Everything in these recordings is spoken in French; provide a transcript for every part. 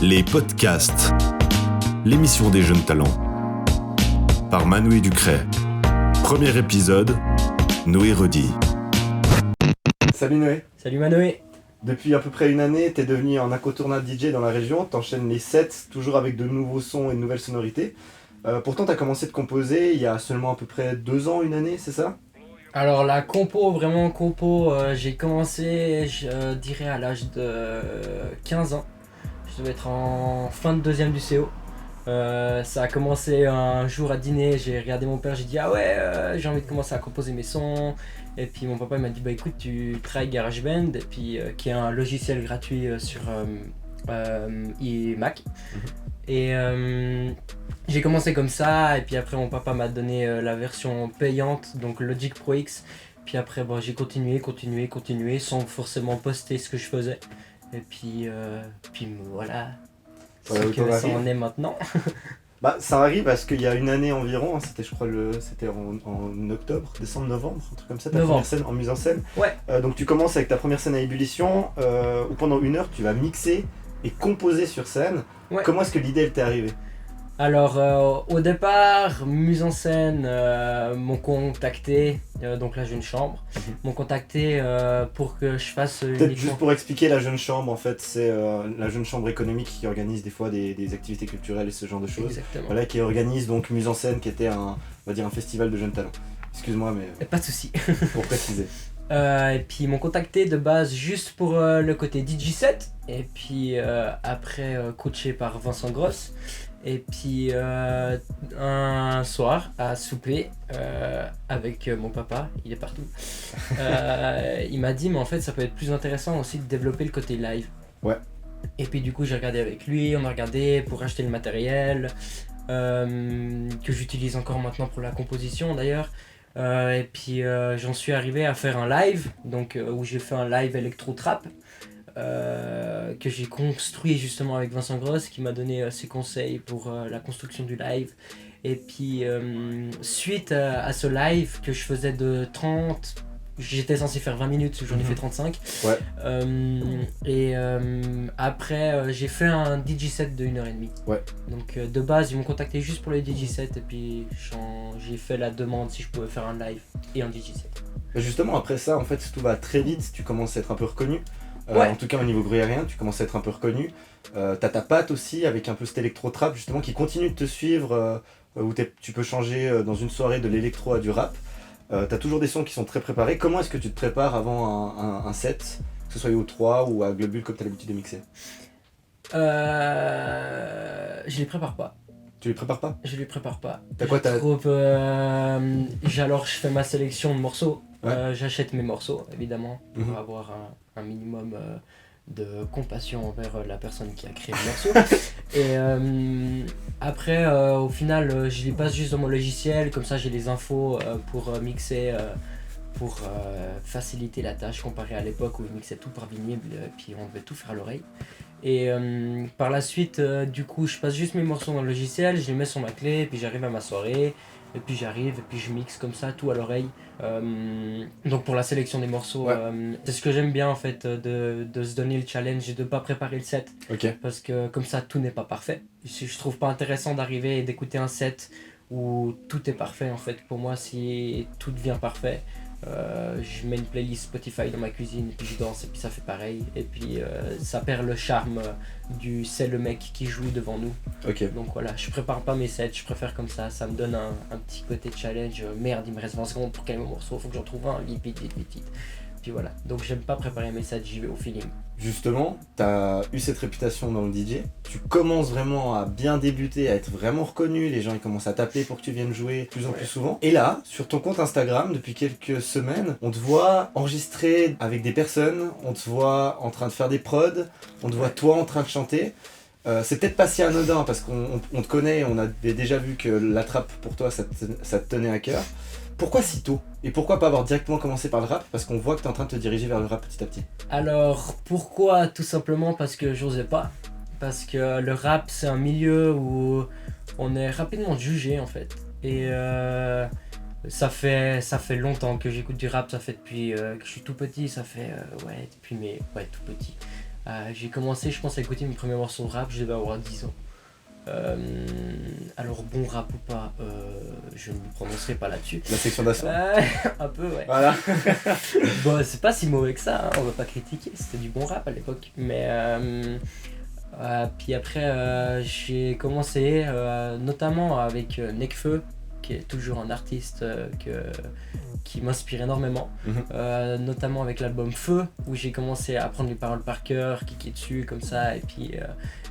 Les podcasts, l'émission des jeunes talents, par Manoé Ducret. Premier épisode, Noé Rodi. Salut Noé. Salut Manoé. Depuis à peu près une année, t'es devenu un incontournable DJ dans la région, t'enchaînes les sets, toujours avec de nouveaux sons et de nouvelles sonorités. Pourtant t'as commencé de composer il y a seulement à peu près 2 ans, une année, c'est ça ? Alors la compo, j'ai commencé, je dirais à l'âge de 15 ans. Je devais être en fin de deuxième du CO. Ça a commencé un jour à dîner, j'ai regardé mon père, j'ai dit ah ouais, j'ai envie de commencer à composer mes sons. Et puis mon papa il m'a dit bah écoute, tu tries GarageBand, et puis, qui est un logiciel gratuit sur Mac. Et j'ai commencé comme ça, et puis après mon papa m'a donné la version payante, donc Logic Pro X. Puis après j'ai continué sans forcément poster ce que je faisais. Et puis voilà, Voilà, c'est que ça en est maintenant. Bah ça arrive parce qu'il y a une année environ, c'était je crois c'était en octobre, décembre, novembre, un truc comme ça, ta première scène en mise en scène. Ouais. Donc tu commences avec ta première scène à ébullition, où pendant 1 heure tu vas mixer et composer sur scène. Ouais. Comment est-ce que l'idée elle t'est arrivée ? Alors au départ, mise en scène m'ont contacté, donc la jeune chambre, m'ont contacté pour que je fasse Peut-être juste pour expliquer, la jeune chambre en fait c'est la jeune chambre économique qui organise des fois des activités culturelles et ce genre de choses. Exactement. Voilà, qui organise donc mise en scène qui était on va dire un festival de jeunes talents. Excuse-moi mais Pas de souci. pour préciser. Et puis ils m'ont contacté de base juste pour le côté DJ set, et puis après coaché par Vincent Grosse. Et puis un soir à souper avec mon papa, il est partout, il m'a dit mais en fait ça peut être plus intéressant aussi de développer le côté live. Ouais. Et puis du coup j'ai regardé avec lui, on a regardé pour acheter le matériel que j'utilise encore maintenant pour la composition d'ailleurs. Et puis j'en suis arrivé à faire un live, donc où j'ai fait un live électro-trap. Que j'ai construit justement avec Vincent Grosse, qui m'a donné ses conseils pour la construction du live. Et puis suite à ce live que je faisais de 30, j'étais censé faire 20 minutes, j'en ai fait 35. Ouais. Après j'ai fait un DJ set de 1h30. Ouais. Donc de base ils m'ont contacté juste pour les DJ set, et puis j'ai fait la demande si je pouvais faire un live et un DJ set. Et justement après ça en fait tout va très vite, tu commences à être un peu reconnu. Ouais. En tout cas au niveau gruyérien, tu commences à être un peu reconnu. T'as ta patte aussi avec un peu cet électro-trap justement qui continue de te suivre, où tu peux changer dans une soirée de l'électro à du rap. T'as toujours des sons qui sont très préparés. Comment est-ce que tu te prépares avant un set, que ce soit au 3 ou à Globule comme t'as l'habitude de mixer ? Je les prépare pas. Tu les prépares pas ? Je les prépare pas. T'as quoi, Alors je fais ma sélection de morceaux. Ouais. J'achète mes morceaux évidemment pour avoir un minimum de compassion envers la personne qui a créé le morceau. Et après au final je les passe juste dans mon logiciel, comme ça j'ai les infos pour mixer, pour faciliter la tâche comparé à l'époque où je mixais tout par vinyle, puis on devait tout faire à l'oreille. Et par la suite, du coup, je passe juste mes morceaux dans le logiciel, je les mets sur ma clé, puis j'arrive à ma soirée, et puis j'arrive, et puis je mixe comme ça, tout à l'oreille. Donc pour la sélection des morceaux, c'est ce que j'aime bien en fait, de se donner le challenge et de pas préparer le set. Ok. Parce que comme ça, tout n'est pas parfait. Je trouve pas intéressant d'arriver et d'écouter un set où tout est parfait en fait. Pour moi, si tout devient parfait, je mets une playlist Spotify dans ma cuisine, et puis je danse, et puis ça fait pareil, et puis ça perd le charme du c'est le mec qui joue devant nous. Ok. Donc voilà, je prépare pas mes sets, je préfère comme ça me donne un petit côté challenge. Merde, il me reste 20 secondes pour caler mon morceau, faut que j'en trouve un, vite. Puis voilà, donc j'aime pas préparer mes sets, j'y vais au feeling. Justement, t'as eu cette réputation dans le DJ, tu commences vraiment à bien débuter, à être vraiment reconnu, les gens ils commencent à t'appeler pour que tu viennes jouer de plus en plus souvent. Et là, sur ton compte Instagram, depuis quelques semaines, on te voit enregistrer avec des personnes, on te voit en train de faire des prods, on te voit toi en train de chanter. C'est peut-être pas si anodin parce qu'on te connaît, on avait déjà vu que la trappe pour toi ça te tenait à cœur. Pourquoi si tôt ? Et pourquoi pas avoir directement commencé par le rap ? Parce qu'on voit que t'es en train de te diriger vers le rap petit à petit. Alors pourquoi ? Tout simplement parce que j'osais pas. Parce que le rap c'est un milieu où on est rapidement jugé en fait. Et ça fait longtemps que j'écoute du rap, ça fait depuis que je suis tout petit, ça fait depuis tout petit. J'ai commencé, je pense, à écouter mes premiers morceaux de rap, je devais avoir 10 ans. Alors bon rap ou pas, je ne me prononcerai pas là-dessus. La section d'assaut. Un peu, ouais. Voilà. Bon, c'est pas si mauvais que ça, hein, on va pas critiquer, c'était du bon rap à l'époque. Mais puis après, j'ai commencé notamment avec Nekfeu, qui est toujours un artiste qui m'inspire énormément, notamment avec l'album Feu, où j'ai commencé à apprendre les paroles par cœur, kicker dessus comme ça, et puis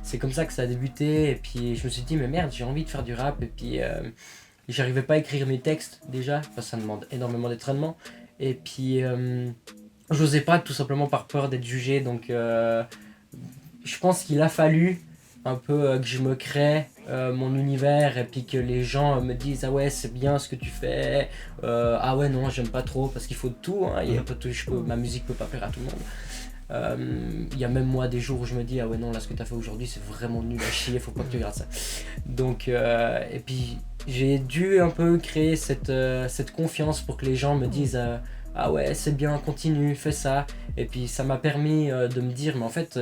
c'est comme ça que ça a débuté, et puis je me suis dit mais merde, j'ai envie de faire du rap, et puis j'arrivais pas à écrire mes textes déjà, parce que ça demande énormément d'entraînement, et puis j'osais pas tout simplement par peur d'être jugé, donc je pense qu'il a fallu un peu que je me crée mon univers et puis que les gens me disent ah ouais c'est bien ce que tu fais, ah ouais non j'aime pas trop, parce qu'il faut de tout, hein, il y a pas tout, ma musique peut pas plaire à tout le monde. Il y a même moi des jours où je me dis ah ouais non là ce que t'as fait aujourd'hui c'est vraiment nul à chier, faut pas que tu regardes ça. Donc et puis j'ai dû un peu créer cette confiance pour que les gens me disent ah ouais c'est bien, continue, fais ça, et puis ça m'a permis de me dire mais en fait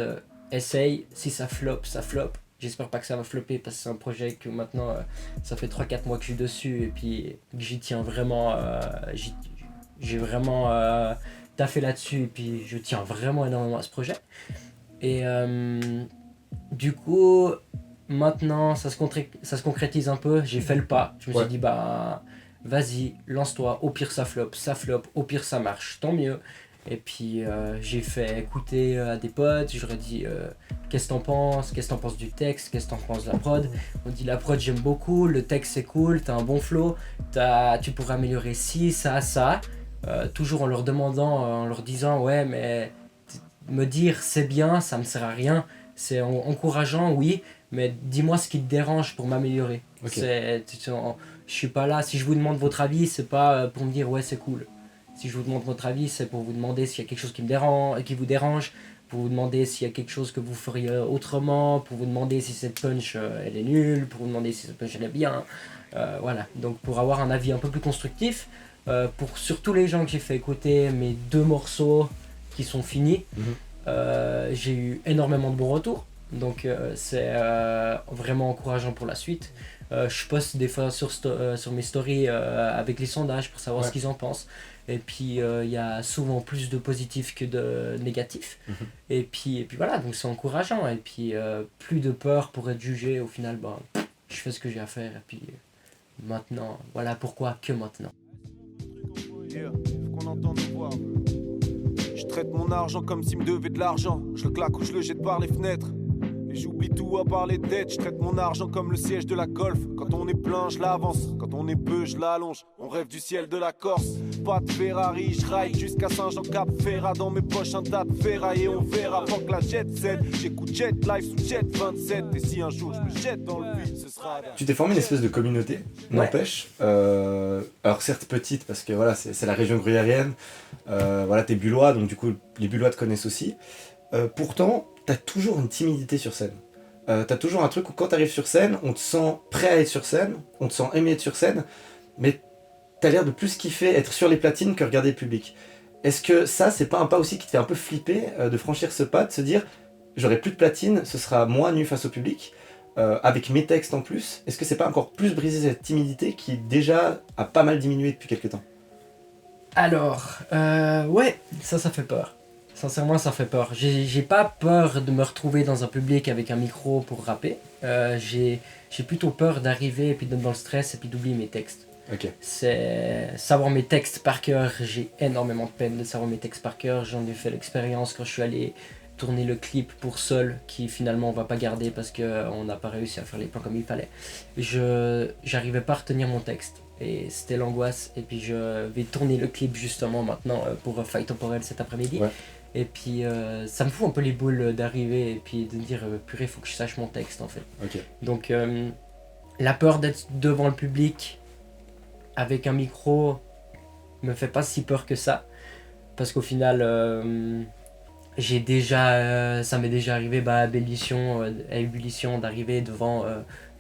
essaye, si ça floppe, ça floppe. J'espère pas que ça va flopper parce que c'est un projet que maintenant ça fait 3-4 mois que je suis dessus et puis que j'y tiens vraiment, j'ai vraiment taffé là-dessus et puis je tiens vraiment énormément à ce projet. Et du coup, maintenant ça se concrétise un peu, j'ai fait le pas. Je me suis dit bah vas-y, lance-toi, au pire ça floppe, au pire ça marche, tant mieux. Et puis j'ai fait écouter à des potes, j'aurais dit qu'est-ce que t'en penses du texte, qu'est-ce que t'en penses de la prod. On dit la prod j'aime beaucoup, le texte c'est cool, t'as un bon flow, tu pourrais améliorer ci, ça. Toujours en leur demandant, en leur disant ouais mais me dire c'est bien, ça me sert à rien, c'est encourageant oui, mais dis-moi ce qui te dérange pour m'améliorer. Je suis pas là, si je vous demande votre avis c'est pas pour me dire ouais c'est cool. Si je vous demande votre avis, c'est pour vous demander s'il y a quelque chose qui vous dérange, pour vous demander s'il y a quelque chose que vous feriez autrement, pour vous demander si cette punch elle est nulle, pour vous demander si cette punch elle est bien. Voilà, donc pour avoir un avis un peu plus constructif, pour surtout les gens que j'ai fait écouter mes 2 morceaux qui sont finis, j'ai eu énormément de bons retours. Donc c'est vraiment encourageant pour la suite. Je poste des fois sur mes stories avec les sondages pour savoir ce qu'ils en pensent. Et puis il y a souvent plus de positifs que de négatifs. Et puis voilà, donc c'est encourageant. Et puis plus de peur pour être jugé. Au final, bah, je fais ce que j'ai à faire. Et puis maintenant, voilà pourquoi que maintenant. Faut qu'on entende nos voix. Je traite mon argent comme s'il me devait de l'argent. Je le claque ou je le jette par les fenêtres. Et j'oublie tout à part les dettes. Je traite mon argent comme le siège de la Golf. Quand on est plein, je l'avance. Quand on est peu, je l'allonge. On rêve du ciel de la Corse. Pas de Ferrari, je ride jusqu'à Saint-Jean-Cap-Ferrat. Dans mes poches un tas de ferraille et on verra. Avant que la jet set, j'écoute Jet Life sous Jet 27. Et si un jour je me jette dans le vide, ce sera... Tu t'es formé une espèce de communauté, n'empêche. Alors certes petite, parce que voilà, c'est la région gruyérienne. Voilà, t'es bullois, donc du coup les bullois te connaissent aussi. Pourtant, t'as toujours une timidité sur scène. T'as toujours un truc où quand t'arrives sur scène, on te sent prêt à être sur scène, on te sent aimé être sur scène, mais t'as l'air de plus kiffer être sur les platines que regarder le public. Est-ce que ça, c'est pas un pas aussi qui te fait un peu flipper de franchir ce pas, de se dire j'aurai plus de platine, ce sera moi nu face au public, avec mes textes en plus. Est-ce que c'est pas encore plus briser cette timidité qui déjà a pas mal diminué depuis quelques temps? Alors, ouais, ça fait peur. Sincèrement, ça fait peur. J'ai pas peur de me retrouver dans un public avec un micro pour rapper. J'ai plutôt peur d'arriver et puis d'être dans le stress et puis d'oublier mes textes. C'est savoir mes textes par cœur. J'ai énormément de peine de savoir mes textes par cœur. J'en ai fait l'expérience quand je suis allé tourner le clip pour Seul, qui finalement on va pas garder parce qu'on n'a pas réussi à faire les plans comme il fallait. J'arrivais pas à retenir mon texte. Et c'était l'angoisse. Et puis je vais tourner le clip justement maintenant pour Faille Temporelle cet après-midi. Et puis ça me fout un peu les boules d'arriver et puis de me dire purée, faut que je sache mon texte en fait. Donc la peur d'être devant le public avec un micro me fait pas si peur que ça, parce qu'au final ça m'est déjà arrivé à Ébullition d'arriver devant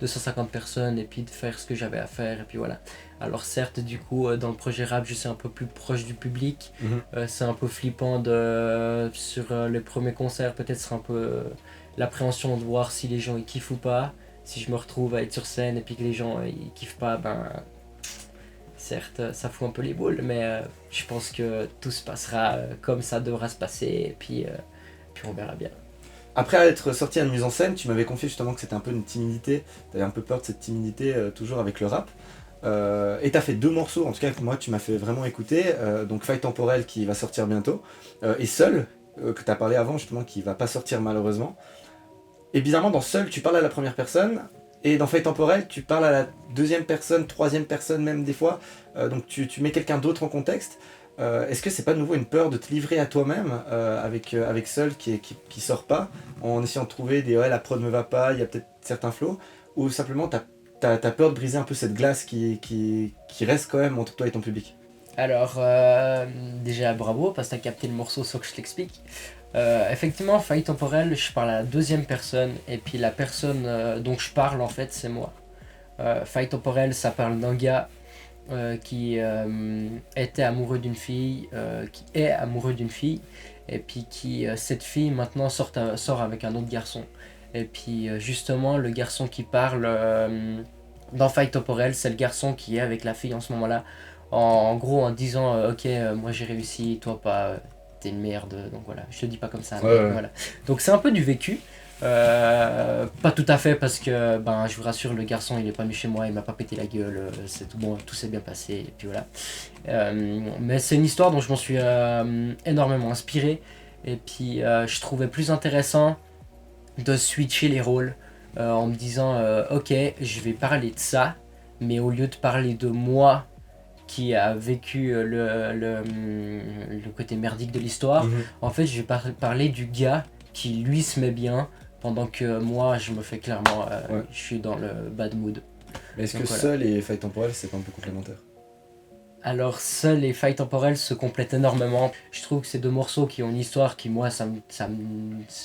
250 personnes et puis de faire ce que j'avais à faire et puis voilà. Alors certes du coup dans le projet rap je suis un peu plus proche du public, c'est un peu flippant sur les premiers concerts, peut-être ce sera un peu l'appréhension de voir si les gens ils kiffent ou pas, si je me retrouve à être sur scène et puis que les gens ils kiffent pas, certes ça fout un peu les boules mais je pense que tout se passera comme ça devra se passer et puis on verra bien. Après être sorti à une mise en scène, tu m'avais confié justement que c'était un peu une timidité, t'avais un peu peur de cette timidité toujours avec le rap. Et t'as fait 2 morceaux, en tout cas moi tu m'as fait vraiment écouter, donc Faille temporelle qui va sortir bientôt, et Seul, que t'as parlé avant justement, qui va pas sortir malheureusement. Et bizarrement dans Seul tu parles à la première personne, et dans Faille temporelle tu parles à la 2e personne, 3e personne même des fois, donc tu mets quelqu'un d'autre en contexte. Est-ce que c'est pas de nouveau une peur de te livrer à toi-même avec Seul qui sort pas, en essayant de trouver la prod me va pas, il y a peut-être certains flows, ou simplement t'as peur de briser un peu cette glace qui reste quand même entre toi et ton public? Alors déjà bravo parce que t'as capté le morceau sans que je t'explique. Effectivement Faille temporelle je parle à la 2e personne et puis la personne dont je parle en fait c'est moi. Faille temporelle ça parle d'un gars qui était amoureux d'une fille, qui est amoureux d'une fille, et puis qui cette fille maintenant sort avec un autre garçon. Et puis justement le garçon qui parle dans Faille temporelle, c'est le garçon qui est avec la fille en ce moment-là, en gros en disant ok moi j'ai réussi, toi pas, t'es une merde, donc voilà, je te dis pas comme ça, mais voilà. Donc c'est un peu du vécu. Pas tout à fait parce que je vous rassure le garçon il est pas venu chez moi, il m'a pas pété la gueule, c'est tout bon, tout s'est bien passé et puis voilà. Mais c'est une histoire dont je m'en suis énormément inspiré et puis je trouvais plus intéressant de switcher les rôles en me disant ok je vais parler de ça mais au lieu de parler de moi qui a vécu le côté merdique de l'histoire, en fait je vais parler du gars qui lui se met bien pendant que moi je me fais clairement je suis dans le bad mood. Mais est-ce que voilà. Seul et Faille temporelle c'est pas un peu complémentaire? Alors Seul et Faille temporelle se complètent énormément. Je trouve que c'est 2 morceaux qui ont une histoire qui moi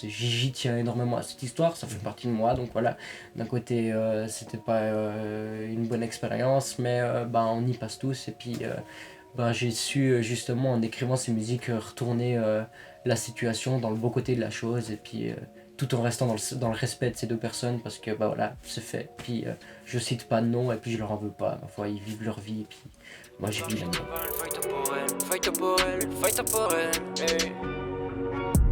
j'y tiens énormément à cette histoire, ça fait partie de moi donc voilà. D'un côté c'était pas une bonne expérience mais on y passe tous et puis j'ai su justement en écrivant ces musiques retourner la situation dans le beau côté de la chose et puis tout en restant dans le respect de ces 2 personnes parce que voilà c'est fait, puis je cite pas de nom et puis je leur en veux pas, ma foi ils vivent leur vie et puis moi j'ai vis la mienne.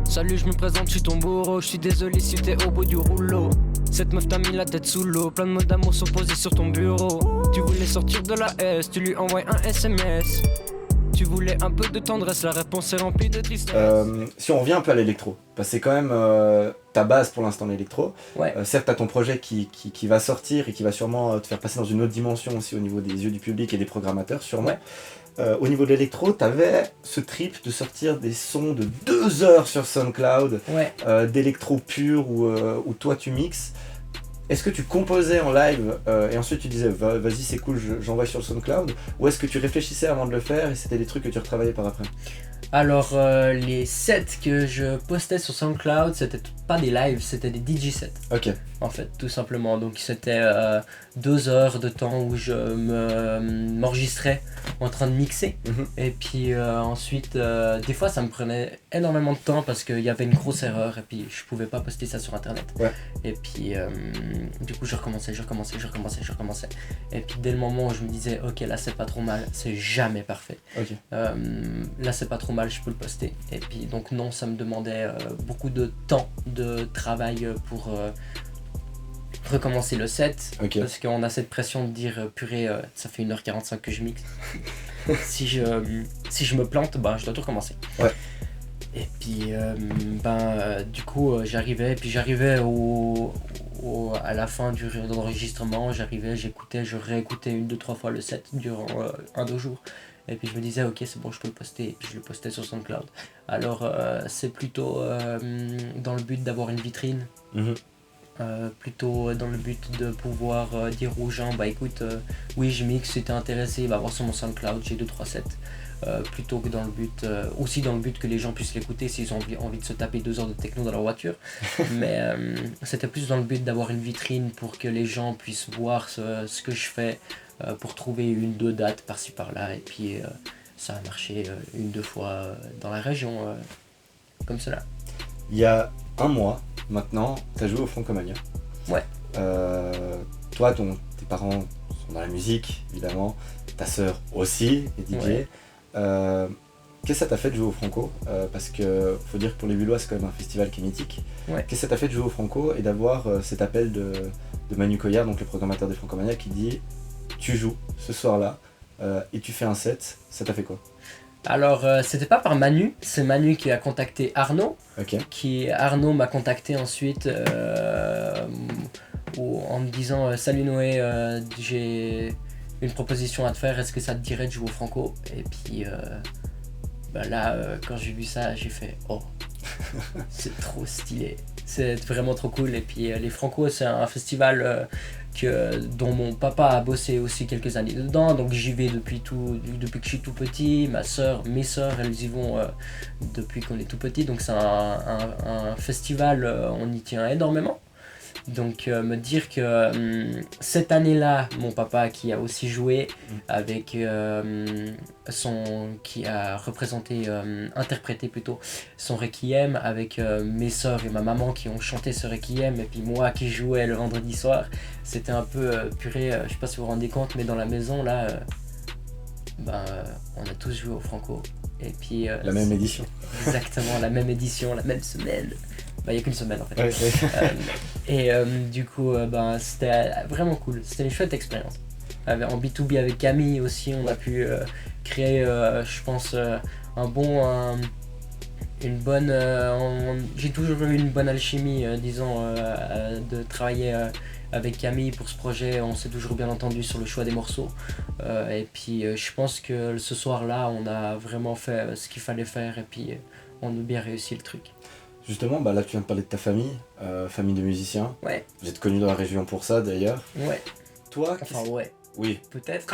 Salut je me présente, je suis ton bourreau, je suis désolé si t'es au bout du rouleau. Cette meuf t'a mis la tête sous l'eau, plein de mots d'amour sont posés sur ton bureau. Tu voulais sortir de la S, tu lui envoies un SMS. Tu voulais un peu de tendresse, la réponse est remplie de tristesse. Si on revient un peu à l'électro, parce que c'est quand même ta base pour l'instant l'électro. Ouais. Certes t'as ton projet qui va sortir et qui va sûrement te faire passer dans une autre dimension aussi au niveau des yeux du public et des programmateurs sûrement. Ouais. Au niveau de l'électro, t'avais ce trip de sortir des sons de 2 heures sur SoundCloud, d'électro pur où toi tu mixes. Est-ce que tu composais en live et ensuite tu disais vas-y c'est cool j'envoie sur le SoundCloud, ou est-ce que tu réfléchissais avant de le faire et c'était des trucs que tu retravaillais par après? Alors les sets que je postais sur SoundCloud c'était pas des lives, c'était des DJ sets. Ok. En fait tout simplement, donc c'était 2 heures de temps où je m'enregistrais en train de mixer et puis ensuite des fois ça me prenait énormément de temps parce qu'il y avait une grosse erreur et puis je pouvais pas poster ça sur internet. Et puis du coup je recommençais et puis dès le moment où je me disais ok là c'est pas trop mal, c'est jamais parfait, là c'est pas trop mal, je peux le poster. Et puis donc non, ça me demandait beaucoup de temps de travail pour recommencer le set, parce qu'on a cette pression de dire purée ça fait 1h45 que je mixe. si je me plante je dois tout recommencer. Et puis du coup j'arrivais à la fin de l'enregistrement, j'écoutais, je réécoutais 1-2-3 fois le set durant 1-2 jours. Et puis je me disais ok c'est bon je peux le poster, et puis je le postais sur SoundCloud. Alors c'est plutôt dans le but d'avoir une vitrine, plutôt dans le but de pouvoir dire aux gens écoute oui je mixe, si t'es intéressé va voir sur mon SoundCloud, j'ai 2-3 sets. plutôt que dans le but, aussi dans le but que les gens puissent l'écouter s'ils ont envie de se taper 2 heures de techno dans leur voiture. Mais c'était plus dans le but d'avoir une vitrine pour que les gens puissent voir ce que je fais, pour trouver 1-2 dates par-ci par-là. Et puis ça a marché 1-2 fois dans la région, comme cela. Il y a un mois maintenant, tu as joué au Francomania. Ouais. Toi, tes parents sont dans la musique, évidemment. Ta sœur aussi est DJ. Ouais. Qu'est-ce que ça t'a fait de jouer au Franco? Parce que faut dire que pour les Bullois, c'est quand même un festival qui est mythique. Ouais. Qu'est-ce que ça t'a fait de jouer au Franco et d'avoir cet appel de Manu Coyard, donc le programmateur des Francomania, qui dit tu joues ce soir-là et tu fais un set, ça t'a fait quoi? Alors, c'était pas par Manu, c'est Manu qui a contacté Arnaud. Ok. Arnaud m'a contacté ensuite en me disant salut Noé, j'ai une proposition à te faire, est-ce que ça te dirait de jouer au Franco? Et puis là, quand j'ai vu ça, j'ai fait oh, c'est trop stylé, c'est vraiment trop cool. Et puis les Franco, c'est un festival dont mon papa a bossé aussi quelques années dedans, donc j'y vais depuis que je suis tout petit. Mes sœurs, elles y vont depuis qu'on est tout petit, donc c'est un festival, on y tient énormément. Donc me dire que cette année-là, mon papa qui a aussi joué avec qui a interprété plutôt son Requiem avec mes sœurs et ma maman qui ont chanté ce Requiem, et puis moi qui jouais le vendredi soir, c'était un peu purée, je sais pas si vous vous rendez compte, mais dans la maison là, on a tous joué au Franco. Et puis la même édition. Exactement, la même édition, la même semaine. Il n'y a qu'une semaine en fait. Ouais. Du coup, c'était vraiment cool. C'était une chouette expérience. En B2B avec Camille aussi, on a pu créer, je pense, j'ai toujours eu une bonne alchimie, de travailler avec Camille pour ce projet. On s'est toujours bien entendu sur le choix des morceaux. Et puis, je pense que ce soir-là, on a vraiment fait ce qu'il fallait faire, et puis on a bien réussi le truc. Justement, là tu viens de parler de ta famille, famille de musiciens. Ouais. Vous êtes connu dans la région pour ça d'ailleurs. Ouais. Toi, Ouais. Oui. Peut-être.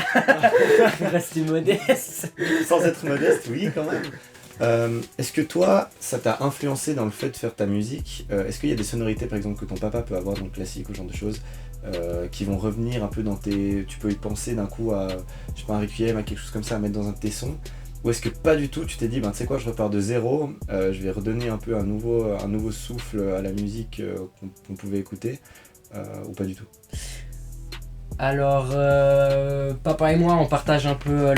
Rester modeste. Sans être modeste, oui quand même. Est-ce que toi, ça t'a influencé dans le fait de faire ta musique? Est-ce qu'il y a des sonorités par exemple que ton papa peut avoir dans le classique ou ce genre de choses qui vont revenir un peu dans tes... Tu peux y penser d'un coup à, je sais pas, un requiem, à quelque chose comme ça, à mettre dans un de tes sons? Ou est-ce que pas du tout, tu t'es dit, tu sais quoi, je repars de zéro, je vais redonner un peu un nouveau souffle à la musique qu'on pouvait écouter, ou pas du tout? Alors, papa et moi, on partage un peu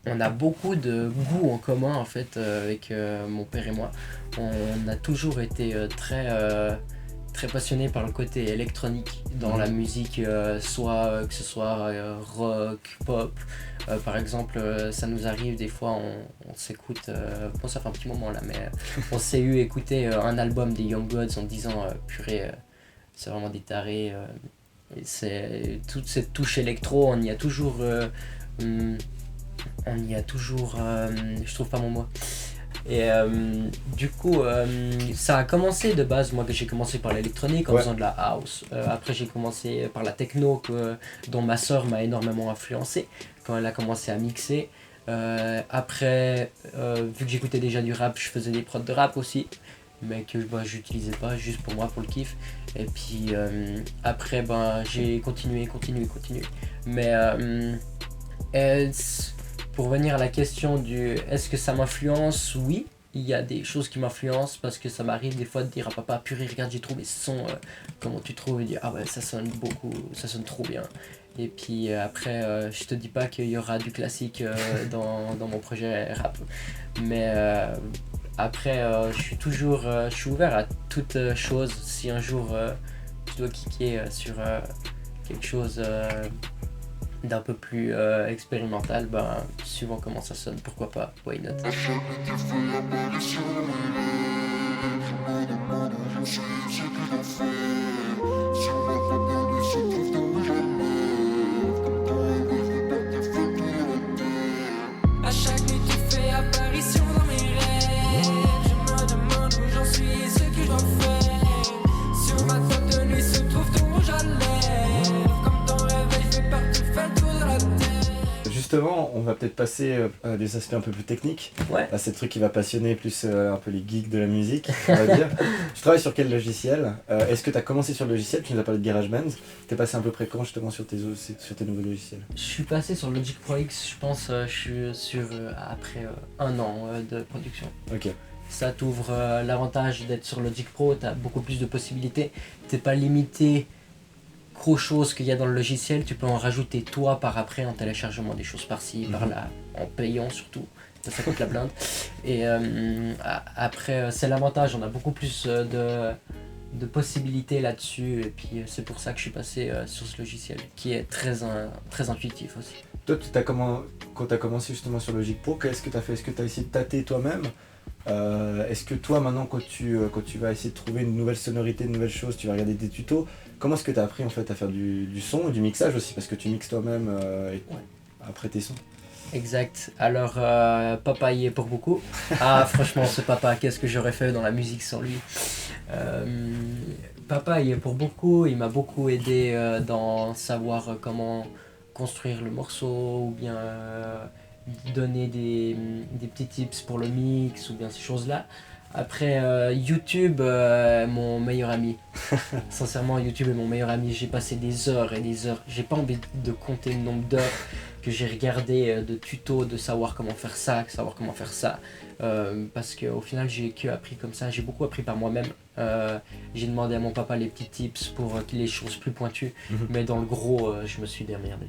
on a beaucoup de goûts en commun en fait avec mon père et moi. On a toujours été très passionné par le côté électronique dans la musique, soit que ce soit rock, pop. Par exemple, ça nous arrive des fois, on s'écoute, bon ça fait un petit moment là, mais on s'est écouter un album des Young Gods en disant purée, c'est vraiment des tarés. Et c'est toute cette touche électro, on y a toujours, je trouve pas mon mot. Et du coup, ça a commencé de base, moi j'ai commencé par l'électronique en faisant de la house. Après j'ai commencé par la techno dont ma soeur m'a énormément influencé quand elle a commencé à mixer. Après, vu que j'écoutais déjà du rap, je faisais des prods de rap aussi, mais que j'utilisais pas, juste pour moi, pour le kiff. Et puis après, j'ai continué. Mais pour revenir à la question du est-ce que ça m'influence, oui, il y a des choses qui m'influencent parce que ça m'arrive des fois de dire à papa purée regarde j'ai trouvé ce son, comment tu trouves, et dire ah ouais ça sonne trop bien. Et puis après je te dis pas qu'il y aura du classique dans mon projet rap, mais après je suis ouvert à toute chose. Si un jour je dois kicker sur quelque chose d'un peu plus expérimental, suivant comment ça sonne, pourquoi pas, why not. À chaque nuit tu fais apparition dans mes rêves. Je me demande où j'en suis, ce que je dois faire. Sur ma table de nuit se trouve ton rouge à lèvres. Comme ton réveil fait partout, fait le tour de la terre. justement, on va peut-être passer à des aspects un peu plus techniques. Ouais. Là, c'est le truc qui va passionner plus un peu les geeks de la musique, on va dire. Tu travailles sur quel logiciel? Est-ce que tu as commencé sur le logiciel? Tu nous as parlé de GarageBand. T'es passé à peu près quand justement sur tes nouveaux logiciels? Je suis passé sur Logic Pro X, je pense, je suis sur après 1 an de production. Ok. Ça t'ouvre l'avantage d'être sur Logic Pro, t'as beaucoup plus de possibilités. T'es pas limité qu'aux choses qu'il y a dans le logiciel, tu peux en rajouter toi par après en téléchargement des choses par-ci, par-là, en payant surtout. Ça coûte la blinde. Et après, c'est l'avantage, on a beaucoup plus de possibilités là-dessus. Et puis c'est pour ça que je suis passé sur ce logiciel, qui est très intuitif aussi. Toi, quand tu as commencé justement sur Logic Pro, qu'est-ce que tu as fait? Est-ce que tu as essayé de tâter toi-même? Est-ce que toi, maintenant, quand tu vas essayer de trouver une nouvelle sonorité, de nouvelles choses, tu vas regarder des tutos, comment est-ce que tu as appris en fait à faire du son et du mixage aussi? Parce que tu mixes toi-même après tes sons. Exact. Alors, papa y est pour beaucoup. Ah, franchement, ce papa, qu'est-ce que j'aurais fait dans la musique sans lui? Papa y est pour beaucoup. Il m'a beaucoup aidé dans savoir comment construire le morceau ou bien donner des petits tips pour le mix ou bien ces choses-là. Après, YouTube, mon meilleur ami. Sincèrement, YouTube est mon meilleur ami. J'ai passé des heures et des heures. J'ai pas envie de compter le nombre d'heures que j'ai regardé de tutos, de savoir comment faire ça, parce qu'au final, j'ai que appris comme ça. J'ai beaucoup appris par moi-même. J'ai demandé à mon papa les petits tips pour les choses plus pointues. Mais dans le gros, je me suis démerdé.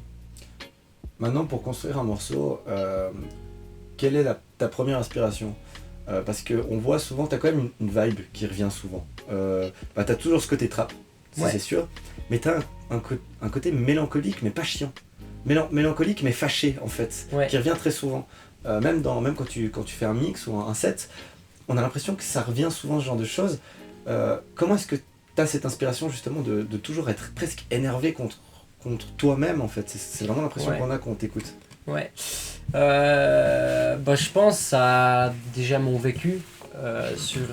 Maintenant, pour construire un morceau, quelle est ta première inspiration? Parce qu'on voit souvent, tu as quand même une vibe qui revient souvent. Tu as toujours ce côté trap, ça, c'est sûr, mais tu as un côté mélancolique, mais pas chiant. Mélancolique, mais fâché en fait, qui revient très souvent. Même quand tu fais un mix ou un set, on a l'impression que ça revient souvent, ce genre de choses. Comment est-ce que tu as cette inspiration justement de toujours être presque énervé contre toi-même en fait? C'est vraiment l'impression qu'on a quand on t'écoute. Ouais. Je pense à déjà mon vécu sur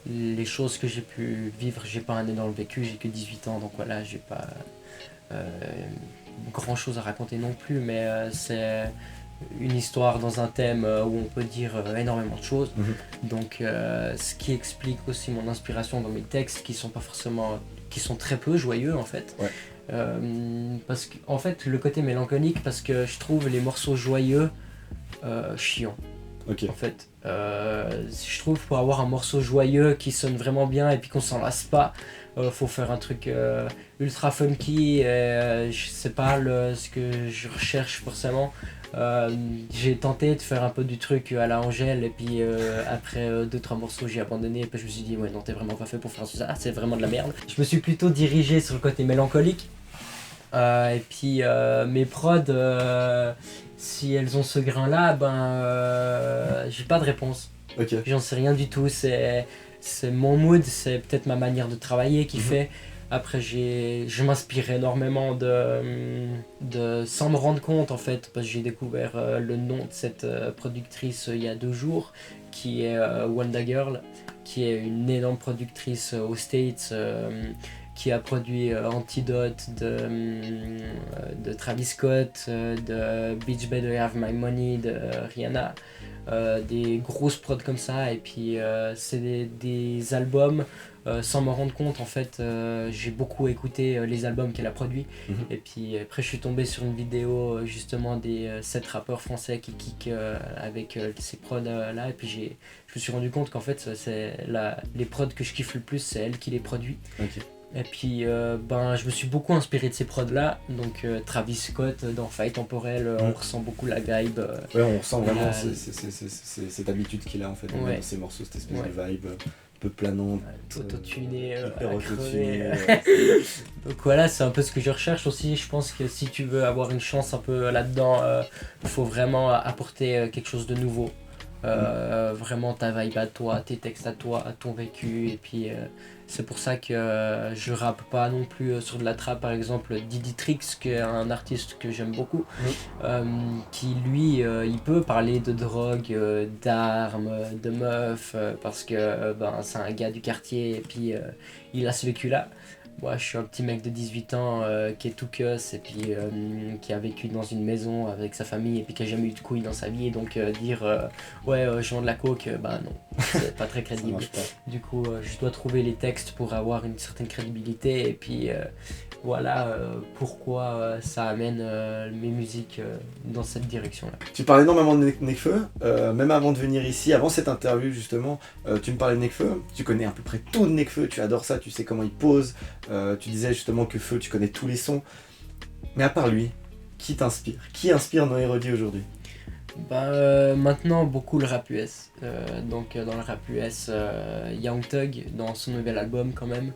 les choses que j'ai pu vivre. J'ai pas un nez dans le vécu, j'ai que 18 ans, donc voilà, j'ai pas grand chose à raconter non plus, mais c'est une histoire dans un thème où on peut dire énormément de choses. Donc ce qui explique aussi mon inspiration dans mes textes qui sont très peu joyeux en fait. Parce que en fait le côté mélancolique, parce que je trouve les morceaux joyeux chiants. En fait, je trouve pour avoir un morceau joyeux qui sonne vraiment bien et puis qu'on s'en lasse pas, faut faire un truc ultra funky. C'est pas ce que je recherche forcément. J'ai tenté de faire un peu du truc à la Angèle et puis après 2-3 morceaux j'ai abandonné et puis je me suis dit ouais non, t'es vraiment pas fait pour faire ça, c'est vraiment de la merde. Je me suis plutôt dirigé sur le côté mélancolique et puis mes prods si elles ont ce grain là, j'ai pas de réponse. J'en sais rien du tout, c'est mon mood, c'est peut-être ma manière de travailler qui fait. Après je m'inspire énormément de sans me rendre compte en fait, parce que j'ai découvert le nom de cette productrice il y a 2 jours, qui est Wanda Girl, qui est une énorme productrice aux States, qui a produit Antidote de Travis Scott, de Beach Better Have My Money de Rihanna, des grosses prods comme ça, et puis c'est des albums. Sans me rendre compte en fait, j'ai beaucoup écouté les albums qu'elle a produits et puis après je suis tombé sur une vidéo justement des 7 rappeurs français qui kick avec ces prods là, et puis je me suis rendu compte qu'en fait c'est les prods que je kiffe le plus, c'est elle qui les produit. Et puis je me suis beaucoup inspiré de ces prods là, donc Travis Scott dans Faille Temporelle, on ressent beaucoup la vibe. On ressent vraiment cette habitude qu'il a en fait dans ses morceaux, cette espèce de vibe peu planante, autotuné, hyper autotuné. Donc voilà, c'est un peu ce que je recherche aussi. Je pense que si tu veux avoir une chance un peu là-dedans, il faut vraiment apporter quelque chose de nouveau. Vraiment ta vibe à toi, tes textes à toi, ton vécu, et puis c'est pour ça que je rappe pas non plus sur de la trap. Par exemple Diditrix, qui est un artiste que j'aime beaucoup, qui lui il peut parler de drogue, d'armes, de meufs, parce que c'est un gars du quartier et puis il a ce vécu là. Moi, je suis un petit mec de 18 ans qui est tout cuss et puis qui a vécu dans une maison avec sa famille et puis qui a jamais eu de couilles dans sa vie. Et donc dire je vends de la coke, bah non, c'est pas très Ça crédible. marche pas. Du coup, je dois trouver les textes pour avoir une certaine crédibilité et puis voilà pourquoi ça amène mes musiques dans cette direction-là. Tu parlais énormément de Nekfeu, même avant de venir ici, avant cette interview justement, tu me parlais de Nekfeu, tu connais à peu près tout de Nekfeu, tu adores ça, tu sais comment il pose, tu disais justement que Feu, tu connais tous les sons. Mais à part lui, qui t'inspire? Qui inspire No Erodi aujourd'hui? Maintenant beaucoup le rap US. Donc dans le rap US, Young Thug dans son nouvel album quand même,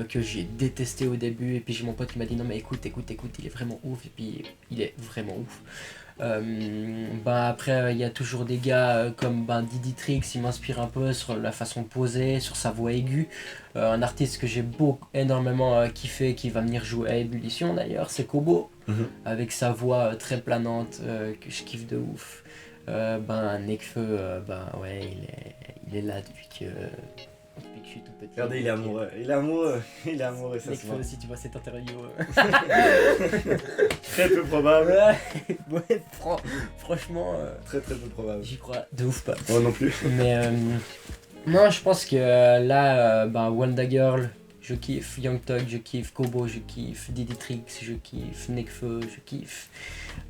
que j'ai détesté au début et puis j'ai mon pote qui m'a dit non mais écoute, il est vraiment ouf et puis il est vraiment ouf. Après il y a toujours des gars comme Diddy Tricks, il m'inspire un peu sur la façon de poser, sur sa voix aiguë. Un artiste que j'ai énormément kiffé qui va venir jouer à Ébullition d'ailleurs, c'est Kobo, avec sa voix très planante que je kiffe de ouf. Nekfeu, ouais, il est là depuis que je suis tout petit. Regardez, il est amoureux, ça se Nekfeu voit. si tu vois cette interview. Très peu probable, Ouais, franchement, très peu probable. j'y crois de ouf pas. Moi non plus. Mais non, je pense que là, Wanda Girl, je kiffe, Young Thug, je kiffe, Kobo, je kiffe, Diddy Tricks, je kiffe, Nekfeu, je kiffe.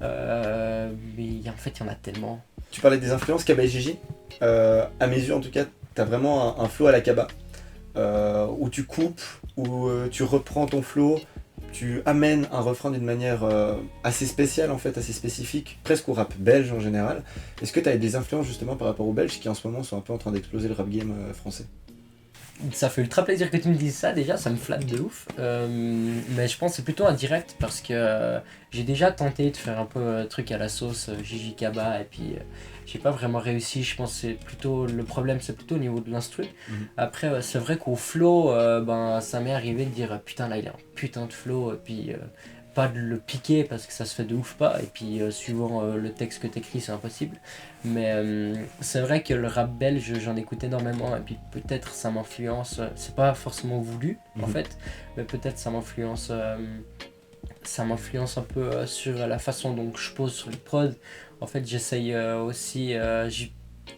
Mais en fait, il y en a tellement. Tu parlais des influences Kaba et Gigi. À mes yeux, en tout cas, t'as vraiment un flow à la Kaba. Où tu coupes, où tu reprends ton flow, tu amènes un refrain d'une manière assez spéciale, en fait, assez spécifique, presque au rap belge en général. Est-ce que t'as des influences justement par rapport aux Belges qui en ce moment sont un peu en train d'exploser le rap game français? Ça fait ultra plaisir que tu me dises ça, déjà, ça me flatte de ouf. Mais je pense que c'est plutôt indirect parce que j'ai déjà tenté de faire un peu truc à la sauce Gigi Kaba et puis j'ai pas vraiment réussi. Je pense que c'est plutôt le problème, c'est plutôt au niveau de l'instru. Après, c'est vrai qu'au flow, ça m'est arrivé de dire putain, là il a un putain de flow et puis pas de le piquer parce que ça se fait de ouf pas et puis suivant le texte que t'écris c'est impossible. Mais c'est vrai que le rap belge j'en écoute énormément et puis peut-être ça m'influence, c'est pas forcément voulu en fait, mais peut-être ça m'influence un peu sur la façon dont je pose sur les prods. En fait j'essaye aussi,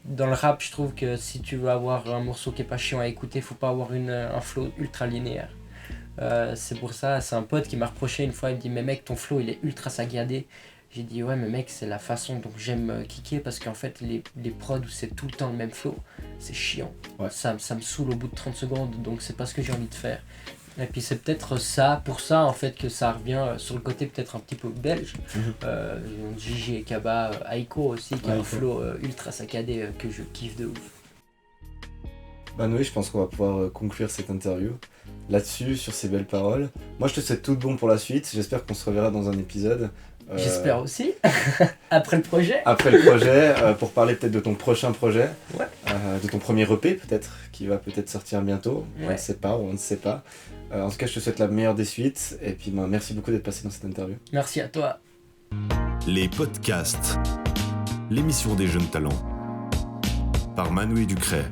dans le rap je trouve que si tu veux avoir un morceau qui est pas chiant à écouter, faut pas avoir un flow ultra linéaire. C'est pour ça, c'est un pote qui m'a reproché une fois, il me dit mais mec ton flow il est ultra saccadé. J'ai dit ouais mais mec c'est la façon dont j'aime kicker parce qu'en fait les prods où c'est tout le temps le même flow, c'est chiant. Ouais. Ça me saoule au bout de 30 secondes donc c'est pas ce que j'ai envie de faire. Et puis c'est peut-être ça, pour ça en fait que ça revient sur le côté peut-être un petit peu belge. Gigi et Kaba, Aiko aussi qui a un flow ultra saccadé que je kiffe de ouf. Noé, je pense qu'on va pouvoir conclure cette interview là-dessus, sur ces belles paroles. Moi je te souhaite tout de bon pour la suite, j'espère qu'on se reverra dans un épisode. J'espère aussi, après le projet. Après le projet, pour parler peut-être de ton prochain projet, Ouais. de ton premier EP peut-être, qui va peut-être sortir bientôt, on Ouais. ne sait pas, on ne sait pas. En tout cas je te souhaite la meilleure des suites, et puis merci beaucoup d'être passé dans cette interview. Merci à toi. Les podcasts. L'émission des jeunes talents. Par Manoué Ducret.